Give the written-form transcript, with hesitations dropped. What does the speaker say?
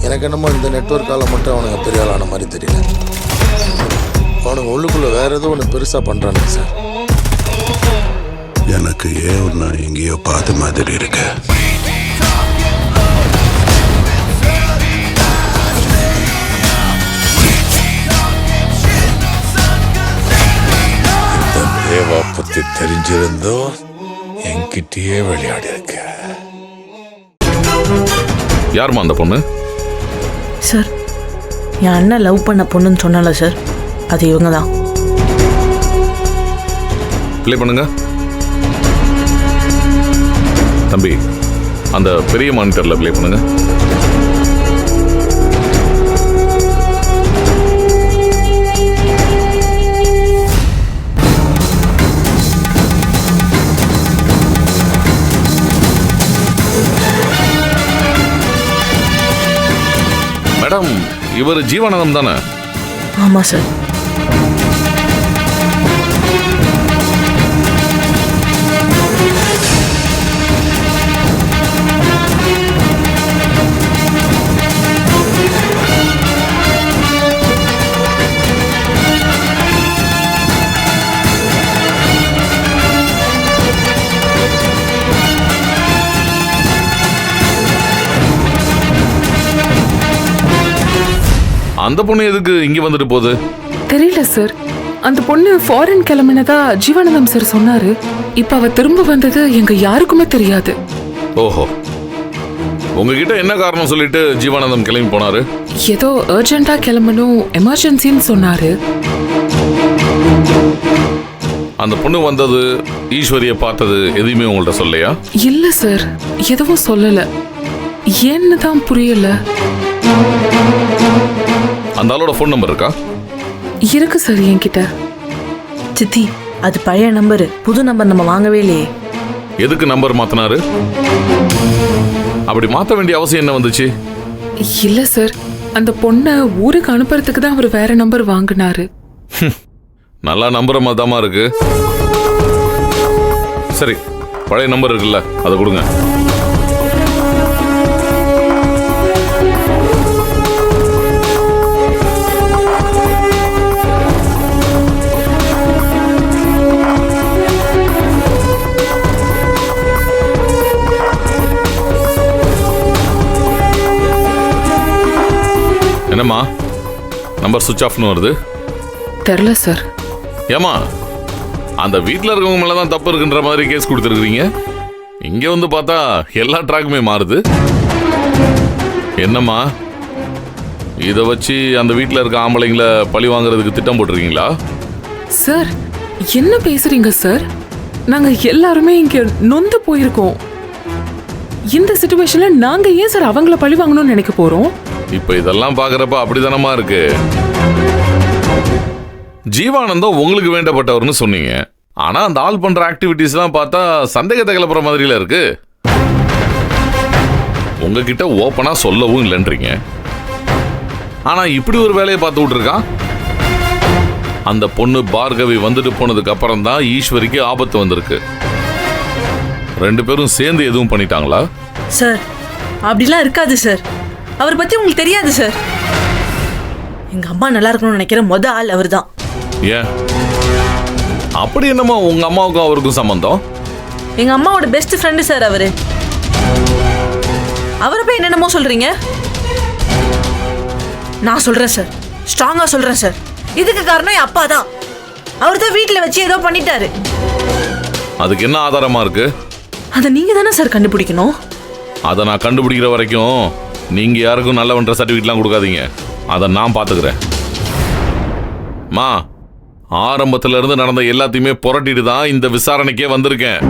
எனக்கு என்னமோ இந்த நெட்வொர்க்கால மட்டும் அவனுங்க பெரிய ஆளான மாதிரி தெரியல. அவனுங்க உள்ளுக்குள்ள வேற ஏதோ ஒன்று பெருசாக பண்ணுறானுங்க சார். எனக்கு ஏன் நான் எங்கேயோ பார்த்த மாதிரி இருக்கு. இந்த தேவா பத்தி தெரிஞ்சிருந்தோ என்கிட்டயே விளையாடி இருக்க. யாருமா அந்த பொண்ணு? சார், என் அண்ணன் லவ் பண்ண பொண்ணுன்னு சொன்னால சார், அது இவங்க தான். ப்ளே பண்ணுங்க தம்பி. அந்த பெரிய மானிட்டர்ல ப்ளே பண்ணுங்க. மேடம், இவர் ஜீவானந்தம் தானே? ஆமா சார். அந்த பொண்ணு எதுக்கு இங்க வந்துட்டு போகுது? தெரியல சார். அந்த பொண்ணு ஃபாரின் கிளம்பினதா ஜீவானந்தம் சார் சொன்னாரு. இப்ப அவ திரும்ப வந்தது எங்க யாருக்குமே தெரியாது. ஓஹோ, உங்ககிட்ட என்ன காரணம் சொல்லிட்டு ஜீவானந்தம் கிளம்பி போனாரு? ஏதோ அர்ஜென்ட்டா கிளம்பணும், எமர்ஜென்சின்னு சொன்னாரு. அந்த பொண்ணு வந்தது, ஈஸ்வரிய பார்த்தது எதையுமே உங்கள்ட்ட சொல்லலையா? இல்ல சார், எதுவும் சொல்லல. ஏன்னு தான் புரியல. அந்த ஆளோட ஃபோன் நம்பர் இருக்கா? இருக்கு சார் என்கிட்ட. சித்தி, அது பழைய நம்பரு, புது நம்பர் நம்ம வாங்கவே இல்லையே. எதுக்கு நம்பர் மாத்தினாரு? அப்படி மாத்த வேண்டிய அவசியம் என்ன வந்துச்சு? இல்ல சார், அந்த பொண்ணை ஊருக்கு அனுப்புறதுக்கு தான் அவர் வேற நம்பர் வாங்கினாரு. நல்லா நம்புற மாதிரிதாமா இருக்கு. சரி, பழைய நம்பர் இருக்குல்ல, அதை கொடுங்க. என்னம்மா நம்பர் சுவிட்ச் ஆஃப்னு வருது? தெரியல சார். ஏமா, அந்த வீட்டில் இருக்கவங்க மேலே தான் தப்பு இருக்குன்ற மாதிரி கேஸ் கொடுத்துருக்குறீங்க. இங்கே வந்து பார்த்தா எல்லா ட்ராக்குமே மாறுது. என்னம்மா, இதை வச்சு அந்த வீட்டில் இருக்க ஆம்பளைங்களை பழி வாங்குறதுக்கு திட்டம் போட்டிருக்கீங்களா? சார், என்ன பேசுறீங்க சார்? நாங்க எல்லாருமே இங்க நொந்து போயிருக்கோம். இந்த சிச்சுவேஷன்ல நாங்க ஏன் சார் அவங்கள பழி வாங்கணும்னு நினைக்க போறோம்? இப்ப இதெல்லாம் பாக்குறப்ப அப்படிதானமா இருக்கு. ஜீவானந்தம் உங்களுக்கு வேண்டப்பட்டவர்னு சொன்னீங்க. ஆனா அந்த ஆள் பண்ற ஆக்டிவிட்டிஸ் எல்லாம் பார்த்தா சந்தேகத்தை கிளப்புற மாதிரில இருக்கு. உங்ககிட்ட ஓப்பனா சொல்லவும் இல்லைன்றீங்க. ஆனா இப்படி ஒரு வேலையை பார்த்து விட்டுருக்கான். அந்த பொண்ணு பார்கவி வந்துட்டு போனதுக்கு அப்புறம் தான் ஈஸ்வரிக்கு ஆபத்து வந்திருக்கு. ரெண்டு பேரும் சேர்ந்து எதுவும் பண்ணிட்டாங்களா? சார், அப்படிலாம் இருக்காது சார். அவரை பத்தி உங்களுக்கு தெரியாது சார். எங்க அம்மா நல்லா இருக்கணும்னு நினைக்கிற மொத ஆள் அவர் தான். ஏன் அப்படி என்னமா உங்க அம்மாவுக்கும் அவருக்கும் சம்பந்தம்? எங்க அம்மாவோட பெஸ்ட் ஃப்ரெண்டு சார் அவரு. அவரை போய் என்னென்னமோ சொல்றீங்க. நான் சொல்றேன் சார், ஸ்ட்ராங்கா சொல்றேன் சார். இதுக்கு காரணம் என் அப்பா தான். அவர் தான் வீட்டில் வச்சு ஏதோ பண்ணிட்டாரு. அதுக்கு என்ன ஆதாரமா இருக்கு? அதை நீங்க தானே சார் கண்டுபிடிக்கணும். அதை நான் கண்டுபிடிக்கிற வரைக்கும் நீங்க யாருக்கும் நல்லவன்ற சர்டிஃபிகேட்லாம் கொடுக்காதீங்க. அதை நான் பார்த்துக்கிறேன். மா, ஆரம்பத்துல இருந்து நடந்த எல்லாத்தையுமே புரட்டிட்டு தான் இந்த விசாரணைக்கே வந்திருக்கேன்.